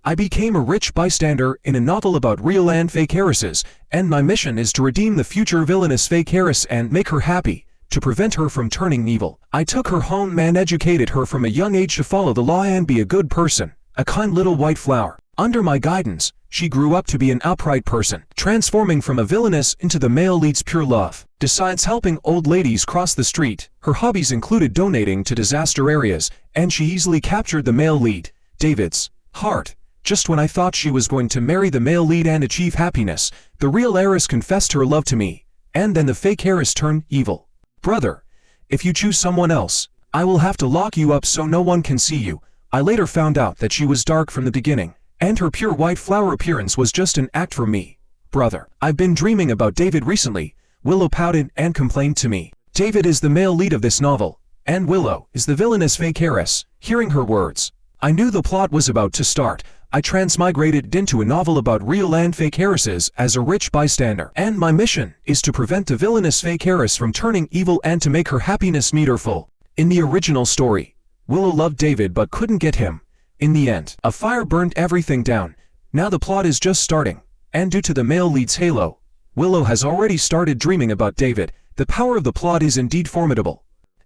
I became a rich bystander in a novel about real and fake heiresses, and my mission is to redeem the future villainous fake heiress and make her happy, to prevent her from turning evil. I took her home and educated her from a young age to follow the law and be a good person, a kind little white flower. Under my guidance, she grew up to be an upright person, transforming from a villainess into the male lead's pure love. Besides helping old ladies cross the street, her hobbies included donating to disaster areas, and she easily captured the male lead, David's heart. Just when I thought she was going to marry the male lead and achieve happiness, the real heiress confessed her love to me, and then the fake heiress turned evil. Brother, if you choose someone else, I will have to lock you up so no one can see you. I later found out that she was dark from the beginning, and her pure white flower appearance was just an act for me. Brother, I've been dreaming about David recently. Willow pouted and complained to me. David is the male lead of this novel, and Willow is the villainous fake heiress. Hearing her words, I knew the plot was about to start. I transmigrated into a novel about real and fake heiresses as a rich bystander, and my mission is to prevent the villainous fake heiress from turning evil and to make her happiness meter full. In the original story, Willow loved David but couldn't get him. In the end, a fire burned everything down. Now the plot is just starting, and due to the male lead's halo, Willow has already started dreaming about David. The power of the plot is indeed formidable.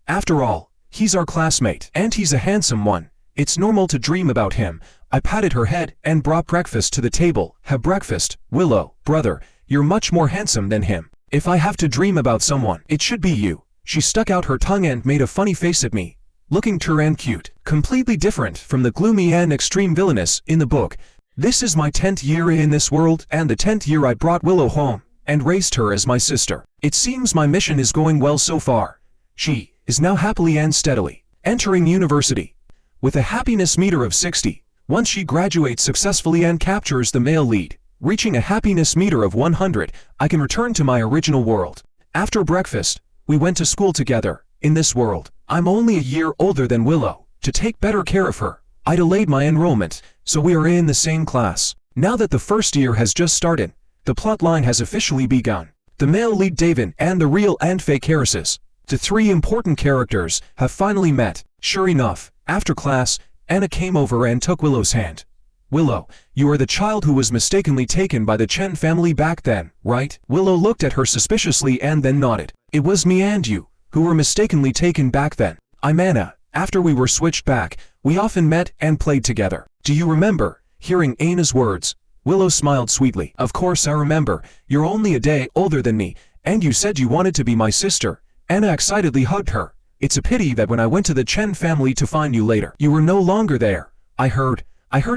After all, he's our classmate, and he's a handsome one. It's normal to dream about him. I patted her head and brought breakfast to the table. Have breakfast, Willow. Brother, you're much more handsome than him. If I have to dream about someone, it should be you. She stuck out her tongue and made a funny face at me, looking too and cute, completely different from the gloomy and extreme villainess in the book. This is my 10th year in this world, and the 10th year I brought Willow home and raised her as my sister. It seems my mission is going well so far. She is now happily and steadily entering university with a happiness meter of 60. Once she graduates successfully and captures the male lead, reaching a happiness meter of 100, I can return to my original world. After breakfast, we went to school together. In this world, I'm only a year older than Willow. To take better care of her, I delayed my enrollment, so we are in the same class. Now that the first year has just started, the plot line has officially begun. The male lead David and the real and fake heiresses, the three important characters, have finally met. Sure enough, after class, Anna came over and took Willow's hand. Willow, you are the child who was mistakenly taken by the Chen family back then, right? Willow looked at her suspiciously and then nodded. It was me and you who were mistakenly taken back then. I'm Anna. After we were switched back, we often met and played together. Do you remember? Hearing Anna's words, Willow smiled sweetly. Of course I remember. You're only a day older than me, and you said you wanted to be my sister. Anna excitedly hugged her. It's a pity that when I went to the Chen family to find you later, you were no longer there. I heard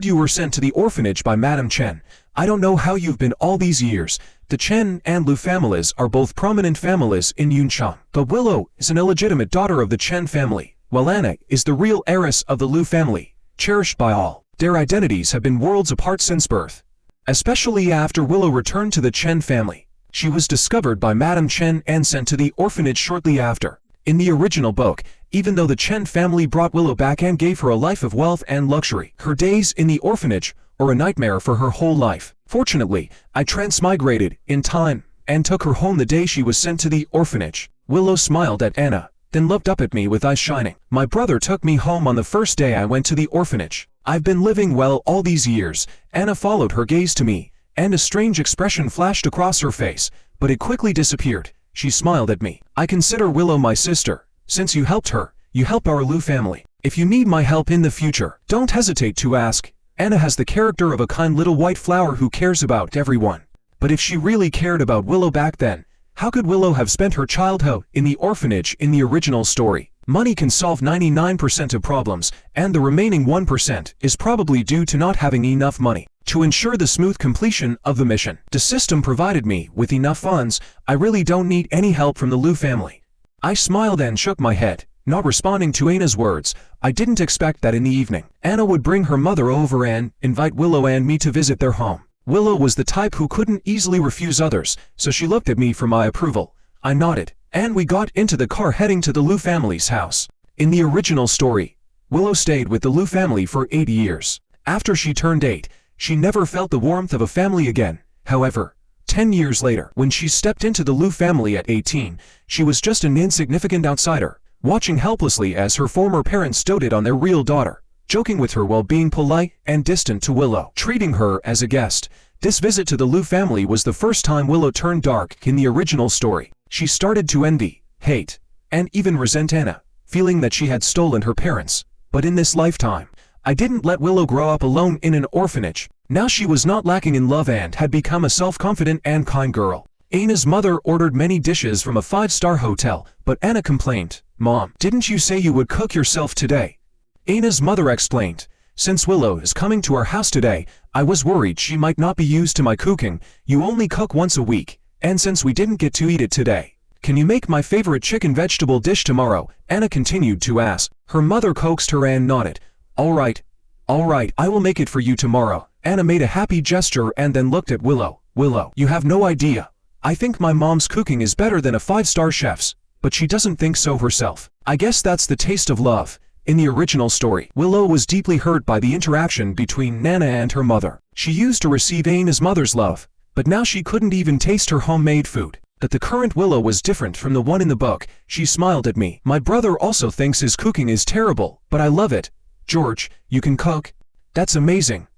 you were sent to the orphanage by Madame Chen. I don't know how you've been all these years. The Chen and Lu families are both prominent families in Yunchang, but Willow is an illegitimate daughter of the Chen family, while Anna is the real heiress of the Lu family, cherished by all. Their identities have been worlds apart since birth. Especially after Willow returned to the Chen family. She was discovered by Madame Chen and sent to the orphanage shortly after. In the original book, even though the Chen family brought Willow back and gave her a life of wealth and luxury, her days in the orphanage are a nightmare for her whole life. Fortunately, I transmigrated in time and took her home the day she was sent to the orphanage. Willow smiled at Anna, then looked up at me with eyes shining. My brother took me home on the first day I went to the orphanage. I've been living well all these years. Anna followed her gaze to me, and a strange expression flashed across her face, but it quickly disappeared. She smiled at me. I consider Willow my sister. Since you helped her, you help our Lu family. If you need my help in the future, don't hesitate to ask. Anna has the character of a kind little white flower who cares about everyone. But if she really cared about Willow back then, how could Willow have spent her childhood in the orphanage in the original story? Money can solve 99% of problems, and the remaining 1% is probably due to not having enough money. To ensure the smooth completion of the mission, the system provided me with enough funds. I really don't need any help from the Lu family. I smiled and shook my head, not responding to Anna's words. I didn't expect that in the evening, Anna would bring her mother over and invite Willow and me to visit their home. Willow was the type who couldn't easily refuse others, so she looked at me for my approval. I nodded, and we got into the car heading to the Lu family's house. In the original story, Willow stayed with the Lu family for 8 years. After she turned 8, she never felt the warmth of a family again. However, 10 years later, when she stepped into the Lu family at 18, she was just an insignificant outsider, watching helplessly as her former parents doted on their real daughter. joking with her while being polite and distant to Willow, treating her as a guest. This visit to the Liu family was the first time Willow turned dark in the original story. She started to envy, hate, and even resent Anna, feeling that she had stolen her parents. But in this lifetime, I didn't let Willow grow up alone in an orphanage. Now she was not lacking in love and had become a self-confident and kind girl. Anna's mother ordered many dishes from a 5-star hotel, but Anna complained, "Mom, didn't you say you would cook yourself today?" Anna's mother explained, "Since Willow is coming to our house today, I was worried she might not be used to my cooking. You only cook once a week, and since we didn't get to eat it today, can you make my favorite chicken vegetable dish tomorrow?" Anna continued to ask. Her mother coaxed her and nodded. All right, I will make it for you tomorrow." Anna made a happy gesture and then looked at Willow. "Willow, you have no idea. I think my mom's cooking is better than a 5-star chef's, but she doesn't think so herself. I guess that's the taste of love." In the original story, Willow was deeply hurt by the interaction between Nana and her mother. She used to receive Anna's mother's love, but now she couldn't even taste her homemade food. But the current Willow was different from the one in the book. She smiled at me. "My brother also thinks his cooking is terrible, but I love it. George, you can cook? That's amazing."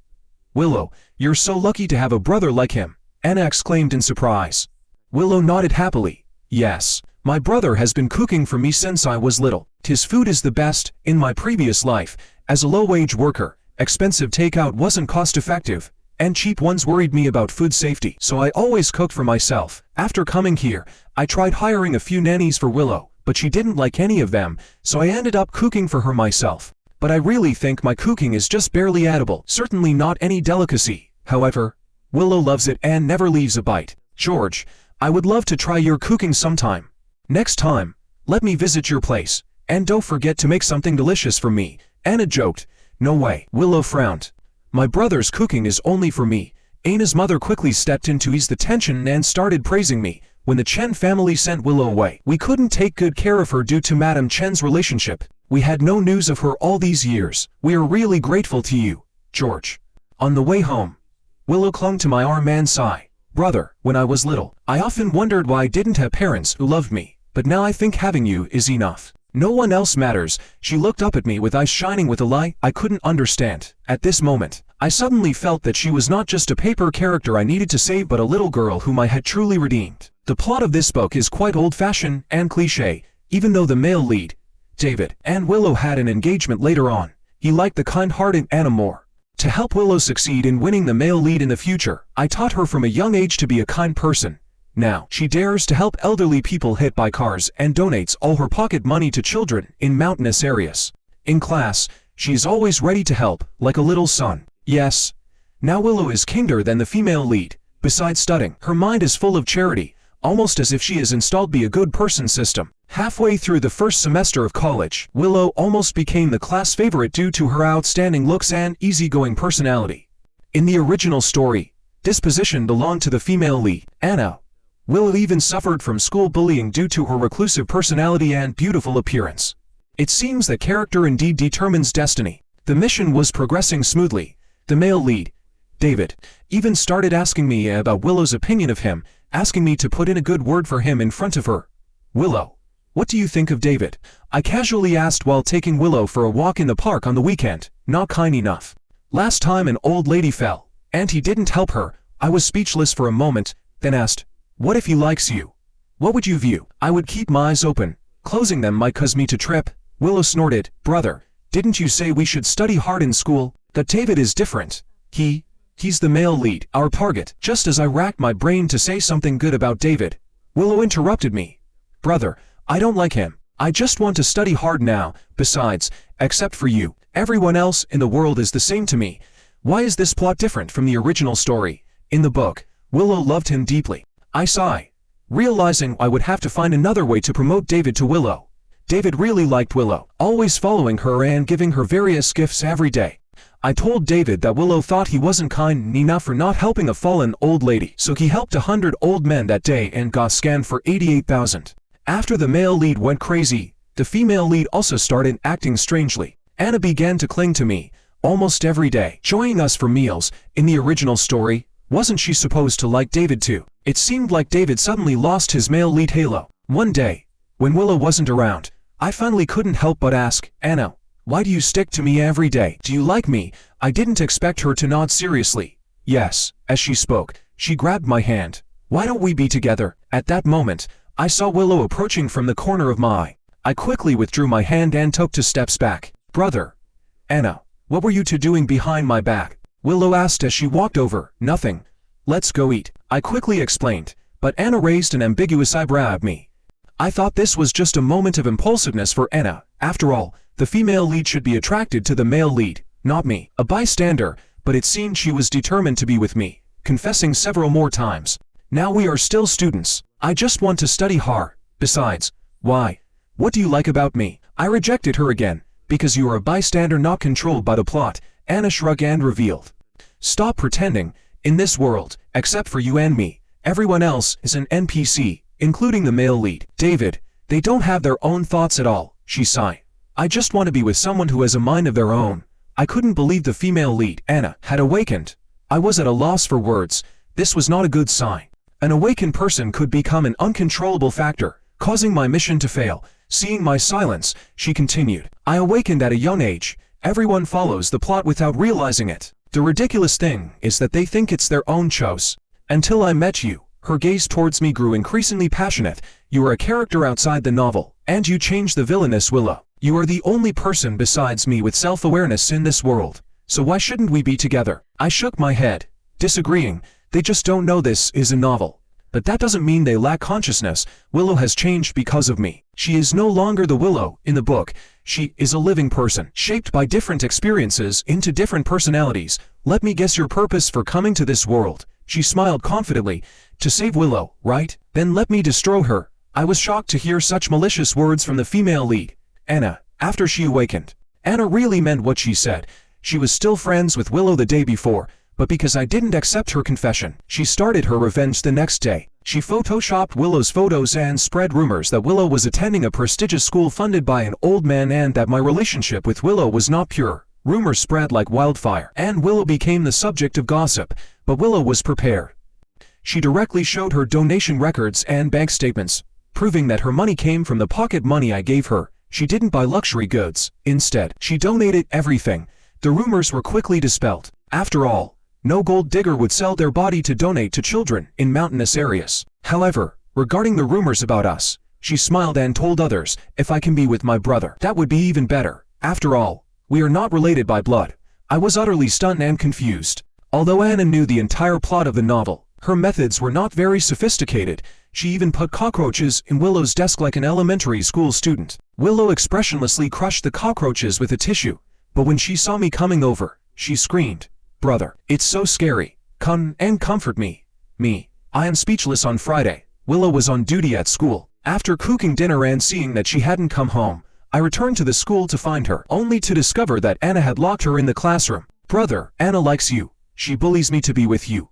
"Willow, you're so lucky to have a brother like him," Anna exclaimed in surprise. Willow nodded happily. "Yes, my brother has been cooking for me since I was little. His food is the best. In my previous life, as a low-wage worker, expensive takeout wasn't cost-effective, and cheap ones worried me about food safety, so I always cooked for myself. After coming here, I tried hiring a few nannies for Willow, but she didn't like any of them, so I ended up cooking for her myself. But I really think my cooking is just barely edible, certainly not any delicacy. However, Willow loves it and never leaves a bite. George, I would love to try your cooking sometime. Next time, let me visit your place, and don't forget to make something delicious for me," Anna joked. "No way." Willow frowned. "My brother's cooking is only for me." Anna's mother quickly stepped in to ease the tension and started praising me. When the Chen family sent Willow away, we couldn't take good care of her due to Madame Chen's relationship. We had no news of her all these years. We are really grateful to you, George. On the way home, Willow clung to my arm and sighed. "Brother, when I was little, I often wondered why I didn't have parents who loved me, but now I think having you is enough. No one else matters." She looked up at me with eyes shining with a light I couldn't understand. At this moment, I suddenly felt that she was not just a paper character I needed to save but a little girl whom I had truly redeemed. The plot of this book is quite old-fashioned and cliché, even though the male lead, David, and Willow had an engagement later on. He liked the kind-hearted Anna more. To help Willow succeed in winning the male lead in the future, I taught her from a young age to be a kind person. Now, she dares to help elderly people hit by cars and donates all her pocket money to children in mountainous areas. In class, she is always ready to help, like a little son. Yes, now Willow is kinder than the female lead. Besides studying, her mind is full of charity, almost as if she is installed be a good person system. Halfway through the first semester of college, Willow almost became the class favorite due to her outstanding looks and easygoing personality. In the original story, this position belonged to the female lead, Anna. Willow even suffered from school bullying due to her reclusive personality and beautiful appearance. It seems that character indeed determines destiny. The mission was progressing smoothly. The male lead, David, even started asking me about Willow's opinion of him, asking me to put in a good word for him in front of her. "Willow, what do you think of David?" I casually asked while taking Willow for a walk in the park on the weekend. Not kind enough. Last time an old lady fell, and he didn't help her. I was speechless for a moment, then asked, "What if he likes you? What would you view?" I would keep my eyes open. Closing them might cause me to trip. Willow snorted. "Brother, didn't you say we should study hard in school? That David is different. He's the male lead, our target." Just as I racked my brain to say something good about David, Willow interrupted me. "Brother, I don't like him. I just want to study hard now. Besides, except for you, everyone else in the world is the same to me. Why is this plot different from the original story? In the book, Willow loved him deeply." I sighed, realizing I would have to find another way to promote David to Willow. David really liked Willow, always following her and giving her various gifts every day. I told David that Willow thought he wasn't kind enough for not helping a fallen old lady, so he helped 100 old men that day and got scanned for 88,000. After the male lead went crazy, the female lead also started acting strangely. Anna began to cling to me, almost every day, joining us for meals. In the original story, wasn't she supposed to like David too? It seemed like David suddenly lost his male lead halo. One day, when Willow wasn't around, I finally couldn't help but ask, "Anna, Why do you stick to me every day? Do you like me? I didn't expect her to nod seriously. Yes. As she spoke, she grabbed my hand. Why don't we be together? At that moment, I saw Willow approaching from the corner of my eye. I quickly withdrew my hand and took 2 steps back. Brother. Anna, what were you two doing behind my back? Willow asked as she walked over. Nothing. Let's go eat. I quickly explained, but Anna raised an ambiguous eyebrow at me. I thought this was just a moment of impulsiveness for Anna. After all, the female lead should be attracted to the male lead, not me, a bystander, but it seemed she was determined to be with me, confessing several more times. Now we are still students. I just want to study hard. Besides, why? What do you like about me? I rejected her again. Because you are a bystander not controlled by the plot, Anna shrugged and revealed. Stop pretending. In this world, except for you and me, everyone else is an NPC, including the male lead. David, they don't have their own thoughts at all, she sighed. I just want to be with someone who has a mind of their own. I couldn't believe the female lead, Anna, had awakened. I was at a loss for words. This was not a good sign. An awakened person could become an uncontrollable factor, causing my mission to fail. Seeing my silence, she continued. I awakened at a young age. Everyone follows the plot without realizing it. The ridiculous thing is that they think it's their own choice. Until I met you. Her gaze towards me grew increasingly passionate. You are a character outside the novel, and you changed the villainous Willow. You are the only person besides me with self-awareness in this world. So why shouldn't we be together? I shook my head, disagreeing. They just don't know this is a novel. But that doesn't mean they lack consciousness. Willow has changed because of me. She is no longer the Willow in the book. She is a living person, shaped by different experiences into different personalities. Let me guess your purpose for coming to this world. She smiled confidently. To save Willow, right? Then let me destroy her. I was shocked to hear such malicious words from the female lead, Anna, after she awakened. Anna really meant what she said. She was still friends with Willow the day before, but because I didn't accept her confession, she started her revenge the next day. She photoshopped Willow's photos and spread rumors that Willow was attending a prestigious school funded by an old man and that my relationship with Willow was not pure. Rumors spread like wildfire, and Willow became the subject of gossip, but Willow was prepared. She directly showed her donation records and bank statements, proving that her money came from the pocket money I gave her. She didn't buy luxury goods. Instead, she donated everything. The rumors were quickly dispelled. After all, no gold digger would sell their body to donate to children in mountainous areas. However, regarding the rumors about us, she smiled and told others, if I can be with my brother, that would be even better. After all, we are not related by blood. I was utterly stunned and confused. Although Anna knew the entire plot of the novel, her methods were not very sophisticated. She even put cockroaches in Willow's desk like an elementary school student. Willow expressionlessly crushed the cockroaches with a tissue, but when she saw me coming over, she screamed, "Brother, it's so scary. Come and comfort me." I am speechless. On Friday, Willow was on duty at school. After cooking dinner and seeing that she hadn't come home, I returned to the school to find her, only to discover that Anna had locked her in the classroom. "Brother, Anna likes you. She bullies me to be with you,"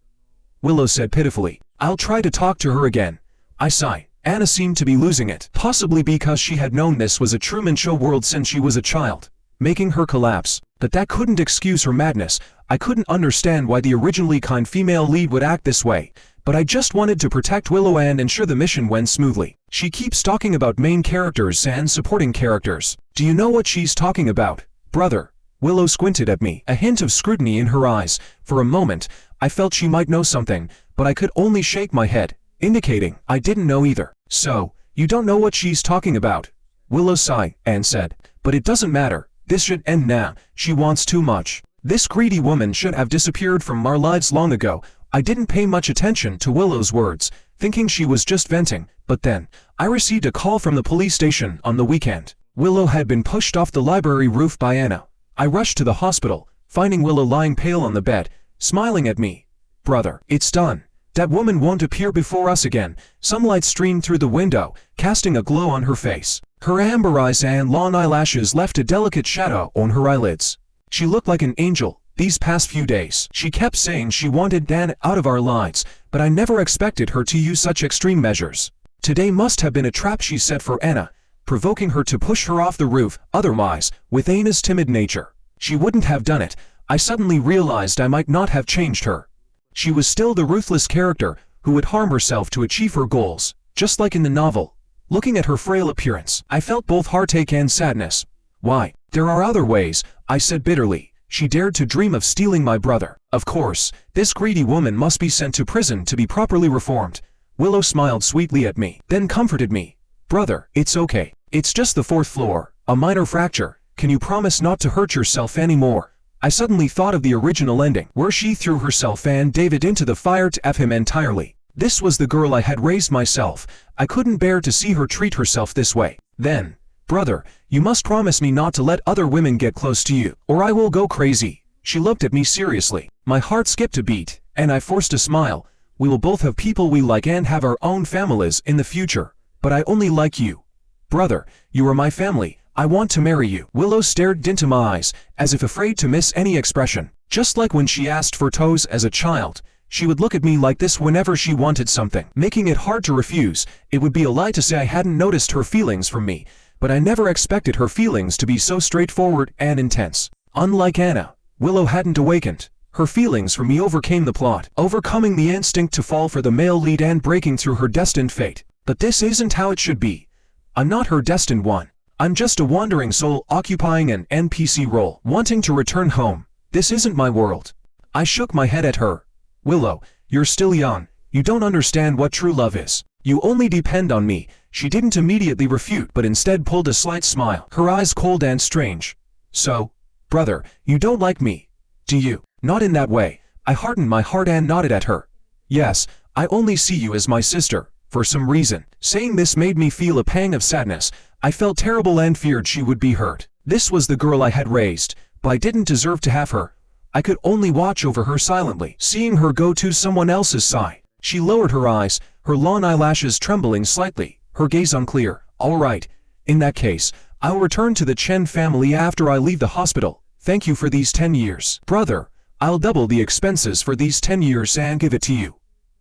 Willow said pitifully. "I'll try to talk to her again." I sighed. Anna seemed to be losing it, possibly because she had known this was a Truman Show world since she was a child, making her collapse. But that couldn't excuse her madness. I couldn't understand why the originally kind female lead would act this way, but I just wanted to protect Willow and ensure the mission went smoothly. She keeps talking about main characters and supporting characters. Do you know what she's talking about, brother? Willow squinted at me, a hint of scrutiny in her eyes. For a moment, I felt she might know something, but I could only shake my head, indicating I didn't know either. So, you don't know what she's talking about? Willow sighed and said, but it doesn't matter. This should end now. She wants too much. This greedy woman should have disappeared from our lives long ago. I didn't pay much attention to Willow's words, thinking she was just venting, but then, I received a call from the police station on the weekend. Willow had been pushed off the library roof by Anna. I rushed to the hospital, finding Willow lying pale on the bed, smiling at me. Brother, it's done. That woman won't appear before us again. Some light streamed through the window, casting a glow on her face. Her amber eyes and long eyelashes left a delicate shadow on her eyelids. She looked like an angel. These past few days, she kept saying she wanted Dan out of our lives, but I never expected her to use such extreme measures. Today must have been a trap she set for Anna, provoking her to push her off the roof. Otherwise, with Anna's timid nature, she wouldn't have done it. I suddenly realized I might not have changed her. She was still the ruthless character who would harm herself to achieve her goals, just like in the novel. Looking at her frail appearance, I felt both heartache and sadness. Why? There are other ways, I said bitterly. She dared to dream of stealing my brother. Of course, this greedy woman must be sent to prison to be properly reformed. Willow smiled sweetly at me, then comforted me. Brother, it's okay. It's just the 4th floor, a minor fracture. Can you promise not to hurt yourself anymore? I suddenly thought of the original ending, where she threw herself and David into the fire to F him entirely. This was the girl I had raised myself. I couldn't bear to see her treat herself this way. Then, brother, you must promise me not to let other women get close to you, or I will go crazy. She looked at me seriously. My heart skipped a beat, and I forced a smile. We will both have people we like and have our own families in the future. But I only like you. Brother, you are my family. I want to marry you. Willow stared into my eyes, as if afraid to miss any expression. Just like when she asked for toes as a child, she would look at me like this whenever she wanted something, making it hard to refuse. It would be a lie to say I hadn't noticed her feelings for me, but I never expected her feelings to be so straightforward and intense. Unlike Anna, Willow hadn't awakened. Her feelings for me overcame the plot, overcoming the instinct to fall for the male lead and breaking through her destined fate. But this isn't how it should be. I'm not her destined one. I'm just a wandering soul occupying an NPC role, wanting to return home. This isn't my world. I shook my head at her. Willow, you're still young. You don't understand what true love is. You only depend on me. She didn't immediately refute, but instead pulled a slight smile, her eyes cold and strange. So, brother, you don't like me, do you? Not in that way. I hardened my heart and nodded at her. Yes, I only see you as my sister, for some reason. Saying this made me feel a pang of sadness. I felt terrible and feared she would be hurt. This was the girl I had raised, but I didn't deserve to have her. I could only watch over her silently, seeing her go to someone else's side. She lowered her eyes, her long eyelashes trembling slightly, her gaze unclear. All right, in that case, I'll return to the Chen family after I leave the hospital. Thank you for these 10 years. Brother, I'll double the expenses for these 10 years and give it to you.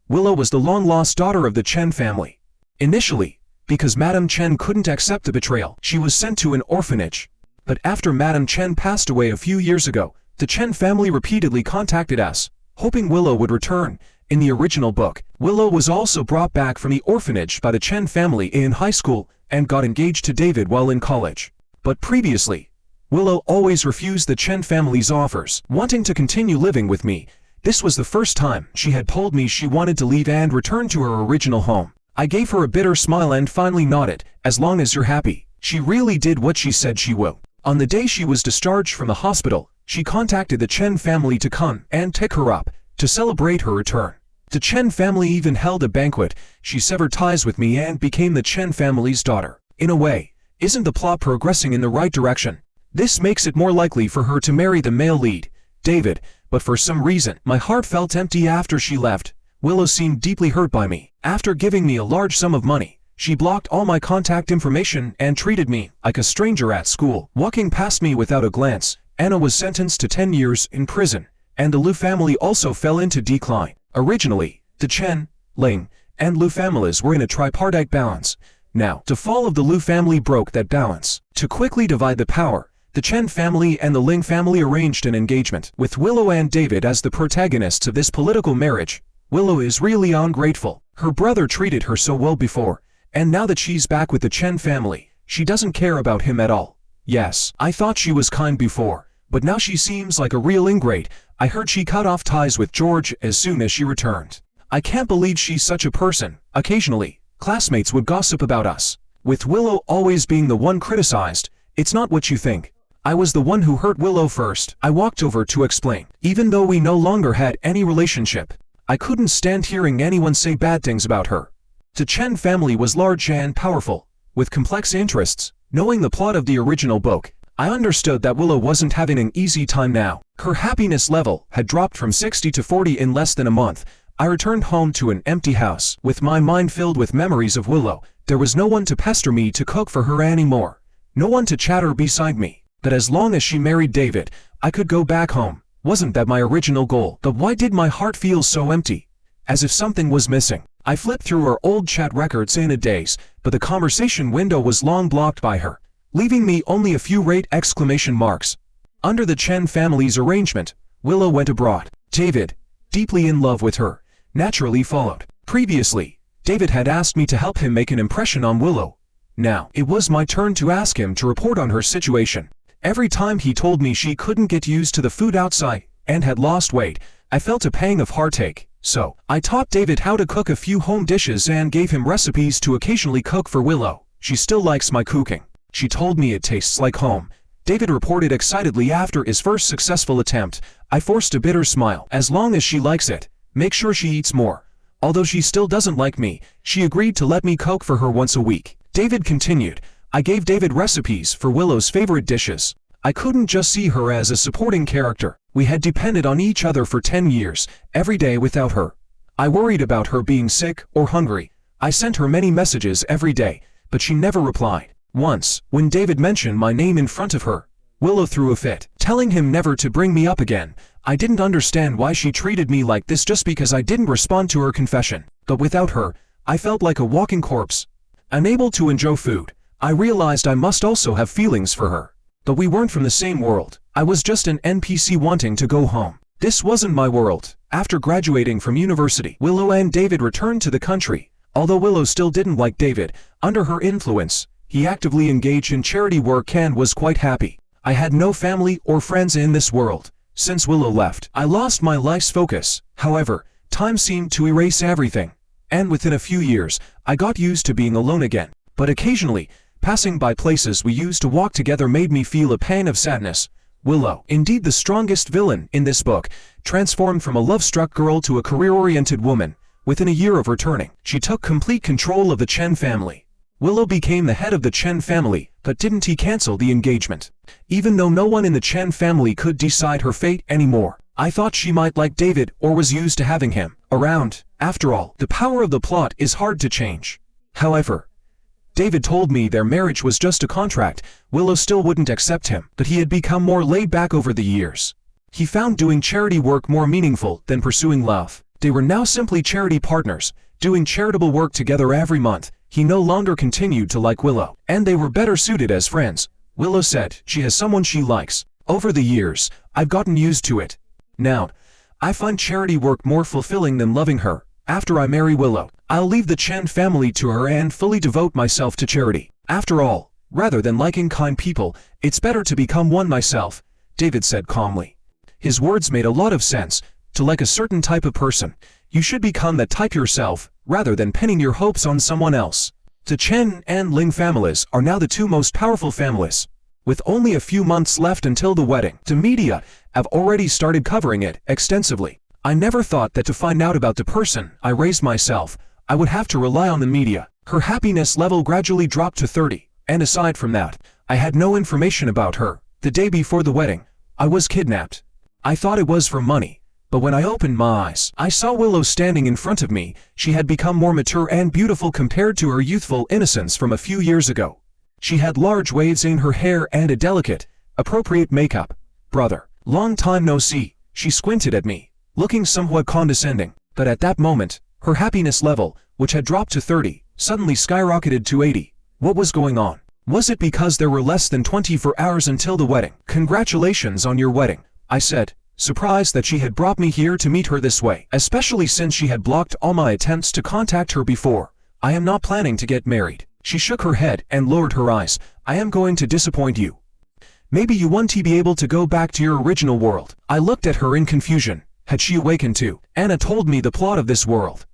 Willow was the long-lost daughter of the Chen family. Initially, because Madame Chen couldn't accept the betrayal, she was sent to an orphanage. But after Madame Chen passed away a few years ago, the Chen family repeatedly contacted us, hoping Willow would return. In the original book, Willow was also brought back from the orphanage by the Chen family in high school and got engaged to David while in college. But previously, Willow always refused the Chen family's offers, wanting to continue living with me. This was the first time she had told me she wanted to leave and return to her original home. I gave her a bitter smile and finally nodded. As long as you're happy. She really did what she said she would. On the day she was discharged from the hospital, she contacted the Chen family to come and pick her up, to celebrate her return. The Chen family even held a banquet. She severed ties with me and became the Chen family's daughter. In a way, isn't the plot progressing in the right direction? This makes it more likely for her to marry the male lead, David, but for some reason, my heart felt empty after she left. Willow seemed deeply hurt by me. After giving me a large sum of money, she blocked all my contact information and treated me like a stranger at school. Walking past me without a glance, Anna was sentenced to 10 years in prison, and the Lu family also fell into decline. Originally, the Chen, Ling, and Lu families were in a tripartite balance. Now, the fall of the Lu family broke that balance. To quickly divide the power, the Chen family and the Ling family arranged an engagement, with Willow and David as the protagonists of this political marriage. Willow is really ungrateful. Her brother treated her so well before, and now that she's back with the Chen family, she doesn't care about him at all. Yes, I thought she was kind before, but now she seems like a real ingrate. I heard she cut off ties with George as soon as she returned. I can't believe she's such a person. Occasionally, classmates would gossip about us, with Willow always being the one criticized. It's not what you think. I was the one who hurt Willow first. I walked over to explain. Even though we no longer had any relationship, I couldn't stand hearing anyone say bad things about her. The Chen family was large and powerful, with complex interests. Knowing the plot of the original book, I understood that Willow wasn't having an easy time now. Her happiness level had dropped from 60 to 40 in less than a month. I returned home to an empty house, with my mind filled with memories of Willow. There was no one to pester me to cook for her anymore. No one to chatter beside me. That as long as she married David, I could go back home. Wasn't that my original goal? But why did my heart feel so empty? As if something was missing. I flipped through her old chat records in a daze, but the conversation window was long blocked by her, leaving me only a few exclamation marks. Under the Chen family's arrangement, Willow went abroad. David, deeply in love with her, naturally followed. Previously, David had asked me to help him make an impression on Willow. Now, it was my turn to ask him to report on her situation. Every time he told me she couldn't get used to the food outside and had lost weight, I felt a pang of heartache. So, I taught David how to cook a few home dishes and gave him recipes to occasionally cook for Willow. She still likes my cooking. She told me it tastes like home. David reported excitedly after his first successful attempt. I forced a bitter smile. As long as she likes it, make sure she eats more. Although she still doesn't like me, she agreed to let me cook for her once a week. David continued. I gave David recipes for Willow's favorite dishes. I couldn't just see her as a supporting character. We had depended on each other for 10 years, every day without her. I worried about her being sick or hungry. I sent her many messages every day, but she never replied. Once, when David mentioned my name in front of her, Willow threw a fit, telling him never to bring me up again. I didn't understand why she treated me like this just because I didn't respond to her confession. But without her, I felt like a walking corpse. Unable to enjoy food, I realized I must also have feelings for her. But we weren't from the same world. I was just an NPC wanting to go home. This wasn't my world. After graduating from university, Willow and David returned to the country. Although Willow still didn't like David, under her influence, he actively engaged in charity work and was quite happy. I had no family or friends in this world. Since Willow left, I lost my life's focus. However, time seemed to erase everything. And within a few years, I got used to being alone again. But occasionally, passing by places we used to walk together made me feel a pang of sadness. Willow, indeed the strongest villain in this book, transformed from a love-struck girl to a career-oriented woman. Within a year of returning, she took complete control of the Chen family. Willow became the head of the Chen family, but didn't he cancel the engagement? Even though no one in the Chen family could decide her fate anymore, I thought she might like David or was used to having him around. After all, the power of the plot is hard to change. However, David told me their marriage was just a contract. Willow still wouldn't accept him, but he had become more laid back over the years. He found doing charity work more meaningful than pursuing love. They were now simply charity partners, doing charitable work together every month. He no longer continued to like Willow, and they were better suited as friends. Willow said she has someone she likes. Over the years, I've gotten used to it. Now, I find charity work more fulfilling than loving her. After I marry Willow, I'll leave the Chen family to her and fully devote myself to charity. After all, rather than liking kind people, it's better to become one myself, David said calmly. His words made a lot of sense. To like a certain type of person, you should become that type yourself, rather than pinning your hopes on someone else. The Chen and Ling families are now the two most powerful families. With only a few months left until the wedding, the media have already started covering it extensively. I never thought that to find out about the person I raised myself, I would have to rely on the media. Her happiness level gradually dropped to 30, and aside from that, I had no information about her. The day before the wedding, I was kidnapped. I thought it was for money, but when I opened my eyes, I saw Willow standing in front of me. She had become more mature and beautiful compared to her youthful innocence from a few years ago. She had large waves in her hair and a delicate, appropriate makeup. Brother, long time no see. She squinted at me, looking somewhat condescending, but at that moment, her happiness level, which had dropped to 30, suddenly skyrocketed to 80. What was going on? Was it because there were less than 24 hours until the wedding? Congratulations on your wedding, I said, surprised that she had brought me here to meet her this way, especially since she had blocked all my attempts to contact her before. I am not planning to get married. She shook her head and lowered her eyes. I am going to disappoint you. Maybe you want to be able to go back to your original world. I looked at her in confusion. Had she awakened too? Anna told me the plot of this world.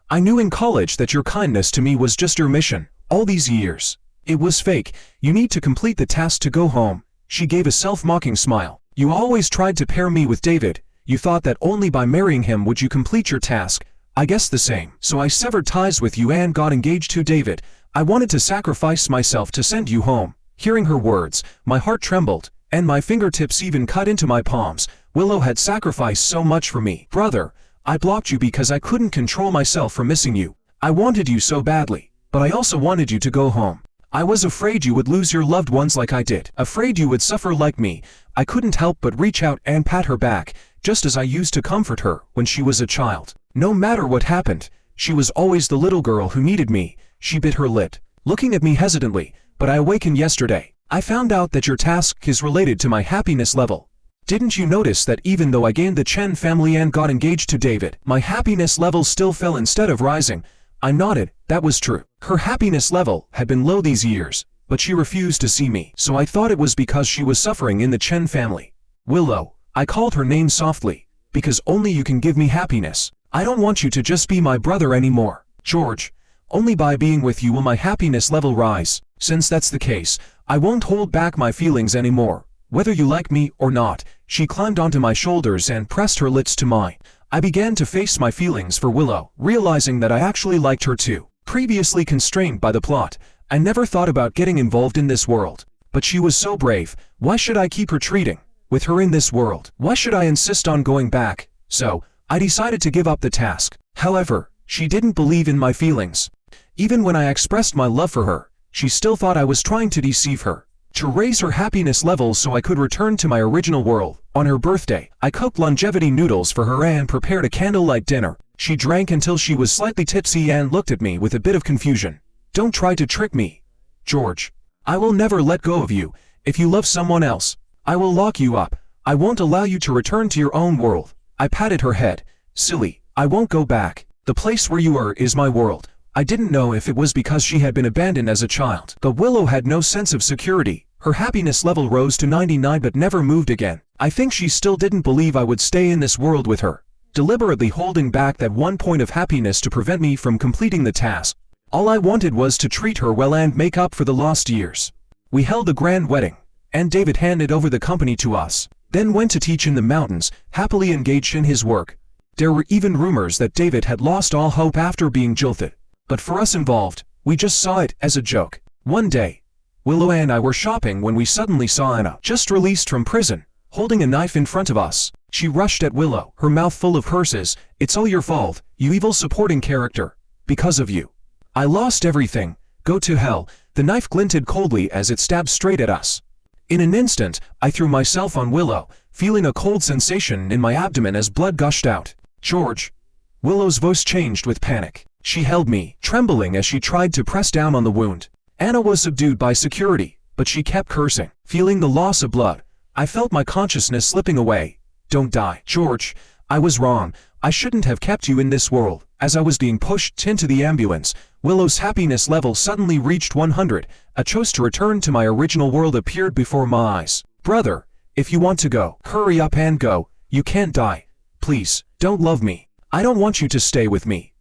I knew in college that your kindness to me was just your mission. All these years. It was fake. You need to complete the task to go home. She gave a self-mocking smile. You always tried to pair me with David. You thought that only by marrying him would you complete your task. I guess the same. So I severed ties with you and got engaged to David. I wanted to sacrifice myself to send you home. Hearing her words, my heart trembled, and my fingertips even cut into my palms. Willow had sacrificed so much for me. Brother, I blocked you because I couldn't control myself from missing you. I wanted you so badly, but I also wanted you to go home. I was afraid you would lose your loved ones like I did. Afraid you would suffer like me. I couldn't help but reach out and pat her back, just as I used to comfort her when she was a child. No matter what happened, she was always the little girl who needed me. She bit her lip, looking at me hesitantly. But I awakened yesterday. I found out that your task is related to my happiness level. Didn't you notice that even though I gained the Chen family and got engaged to David, my happiness level still fell instead of rising? I nodded. That was true. Her happiness level had been low these years, but she refused to see me, so I thought it was because she was suffering in the Chen family. Willow, I called her name softly, because only you can give me happiness. I don't want you to just be my brother anymore. George, only by being with you will my happiness level rise. Since that's the case, I won't hold back my feelings anymore. Whether you like me or not. She climbed onto my shoulders and pressed her lips to mine. I began to face my feelings for Willow, realizing that I actually liked her too. Previously constrained by the plot, I never thought about getting involved in this world. But she was so brave. Why should I keep retreating with her in this world? Why should I insist on going back? So, I decided to give up the task. However, she didn't believe in my feelings. Even when I expressed my love for her, she still thought I was trying to deceive her, to raise her happiness level so I could return to my original world. On her birthday, I cooked longevity noodles for her and prepared a candlelight dinner. She drank until she was slightly tipsy and looked at me with a bit of confusion. Don't try to trick me, George. I will never let go of you. If you love someone else, I will lock you up. I won't allow you to return to your own world. I patted her head. Silly, I won't go back. The place where you are is my world. I didn't know if it was because she had been abandoned as a child. But Willow had no sense of security. Her happiness level rose to 99 but never moved again. I think she still didn't believe I would stay in this world with her, deliberately holding back that one point of happiness to prevent me from completing the task. All I wanted was to treat her well and make up for the lost years. We held a grand wedding, and David handed over the company to us, then went to teach in the mountains, happily engaged in his work. There were even rumors that David had lost all hope after being jilted. But for us involved, we just saw it as a joke. One day, Willow and I were shopping when we suddenly saw Anna, just released from prison, holding a knife in front of us. She rushed at Willow, her mouth full of curses. It's all your fault, you evil supporting character. Because of you, I lost everything. Go to hell. The knife glinted coldly as it stabbed straight at us. In an instant, I threw myself on Willow, feeling a cold sensation in my abdomen as blood gushed out. George. Willow's voice changed with panic. She held me, trembling as she tried to press down on the wound. Anna was subdued by security, but she kept cursing. Feeling the loss of blood, I felt my consciousness slipping away. Don't die, George. I was wrong. I shouldn't have kept you in this world. As I was being pushed into the ambulance, Willow's happiness level suddenly reached 100. A choice to return to my original world appeared before my eyes. Brother, if you want to go, hurry up and go. You can't die. Please, don't love me. I don't want you to stay with me.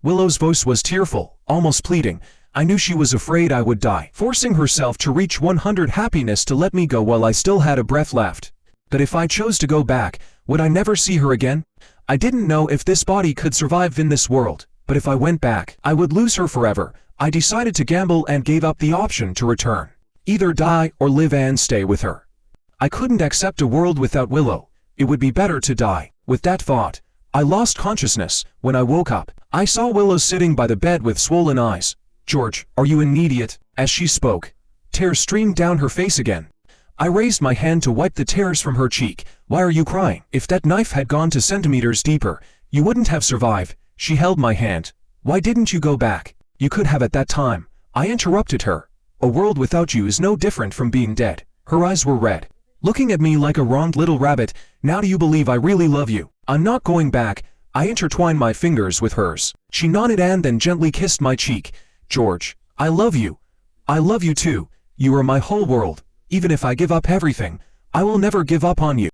Willow's voice was tearful, almost pleading. I knew she was afraid I would die, forcing herself to reach 100 happiness to let me go while I still had a breath left. But if I chose to go back, would I never see her again? I didn't know if this body could survive in this world, but if I went back, I would lose her forever. I decided to gamble and gave up the option to return. Either die or live and stay with her. I couldn't accept a world without Willow. It would be better to die. With that thought, I lost consciousness. When I woke up, I saw Willow sitting by the bed with swollen eyes. George, are you an idiot? As she spoke, tears streamed down her face again. I raised my hand to wipe the tears from her cheek. Why are you crying? If that knife had gone to centimeters deeper, you wouldn't have survived. She held my hand. Why didn't you go back? You could have at that time. I interrupted her. A world without you is no different from being dead. Her eyes were red, looking at me like a wronged little rabbit. Now do you believe I really love you? I'm not going back. I intertwined my fingers with hers. She nodded and then gently kissed my cheek. George, I love you. I love you too. You are my whole world. Even if I give up everything, I will never give up on you.